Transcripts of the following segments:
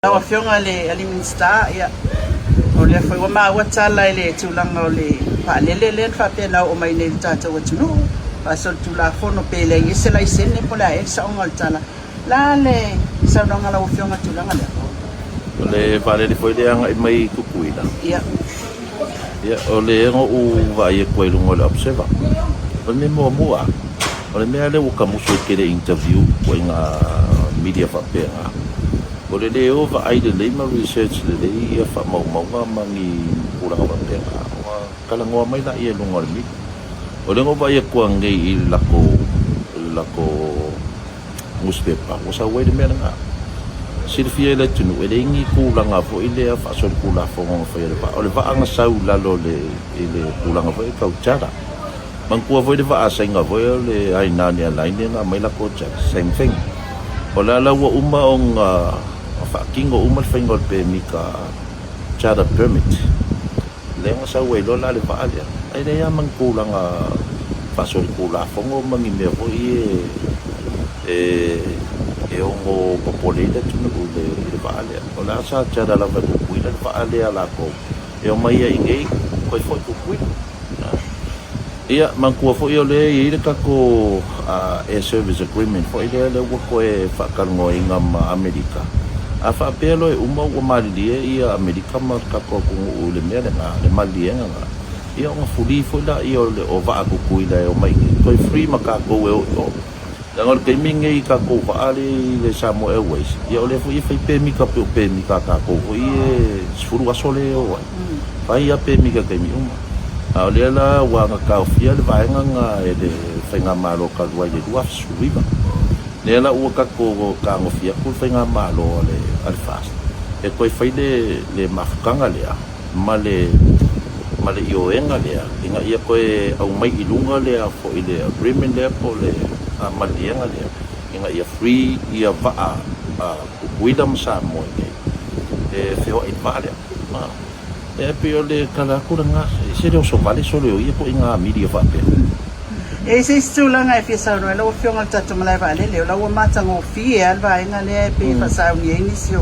Lawa fionga le minsta ia o le foi wa tala le tulanga o le pa le fa pena o mai le tata wa tunu pa so tula fono pe le yese la isene po la exa on tala la le sa no ngala o fionga tulanga le vale le foi le anga mai kukuila ia o le ngo u va ye ko lungo le observa o le mo o le mea le o kamuso ke le interview ko nga media fa pena o le o va ai le ma research le ia fa mau mangi pura ka pena kala ngo mai la ia lungo le mi o le ngo va ye ko ngai lako newspaper o sa we le mea nga Silvia le tunu e ingi kulanga fo ile fa so kula fo ngo fo ile o le va anga sau la lo le ile kulanga fo ka uchara man ku vo le va asa nga vo le ai na ni ala ni nga mai la ko cha same thing o la wa uma on fa kingo uma fingol pe mika chara permit le nga sa we lo la le va ale ai le ya man kulanga fa so kula fo ngo mangi me vo e ongo popolele tunu le vale o la sa cha la va ku le vale ala ko e o mai ingai ko foi ku ia man ku fo yo le ile ka ko a service agreement fo ile le ko e fa ka ngo inga America a fa pelo e uma o mali ia America ma ka ko ku le me le mali nga ia o fuli fo la ia o va ku ile o mai ko free ma ka ko o Dangal gaming ay ka ko ali le Samo Airways. Ya ole fu ifa pe mi ka ka ko i sfuru asole o. Pai ya pe mi ka mi ole la wa ka ofia le vai nga ele fenga malo ka wa ye wa suiba. Le la u ka ko ka ofia ku fenga malo le al fast. E ko fai le mafkanga le male yo enga le inga ia ko au mai ilunga le fo ile agreement le po le malianga le inga ia free ia va widam sa mo e feo i vale e pio le kala kuranga se le so vale so le ia po inga media va pe e se stulanga e fisa no lo fionga tatu mala vale le lo mata ngo fi e alva inga le pe fa sa ni inisio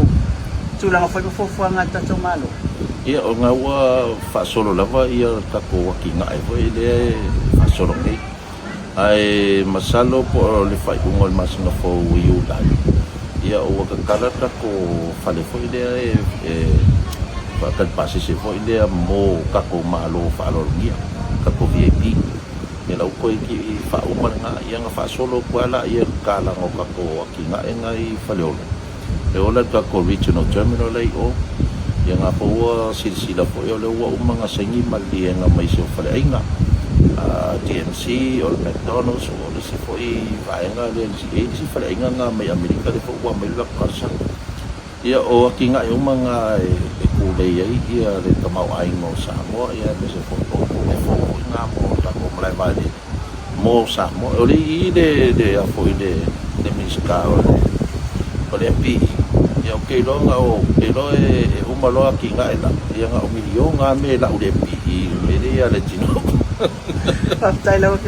tulanga foi fo nga tatu malo ia o nga wa fa solo lava ia ka ko wakinga e foi le fa solo ngai ai masalo po le fai ungol mas na fo yu dai ia o ka kala ta ko fale fo ile pa ka pasi se fo ile mo ka ko malo fa lo ngia ka ko VIP ia la ko ki fa uma nga ia nga fa solo ko ala ia kala ngo ka ko kinga e ngai fale o le ola ka ko regional terminal ai o ia nga po silsila po ia le wa uma nga sengi mali nga mai se fale ai nga DMC o McDonald's o le se foi vaenga le si fale inga nga mai America le fo wa mai la kasa ia o kinga e mga e kule ia le tamau ai mo Samoa ia le se fo nga mo ta ko mai vale mo Samoa o le de a foi de miska o le pi ia o ke lo nga o ke lo e uma lo kinga e la ia nga o milio nga me la o le pi me le ia le tino Paptai lo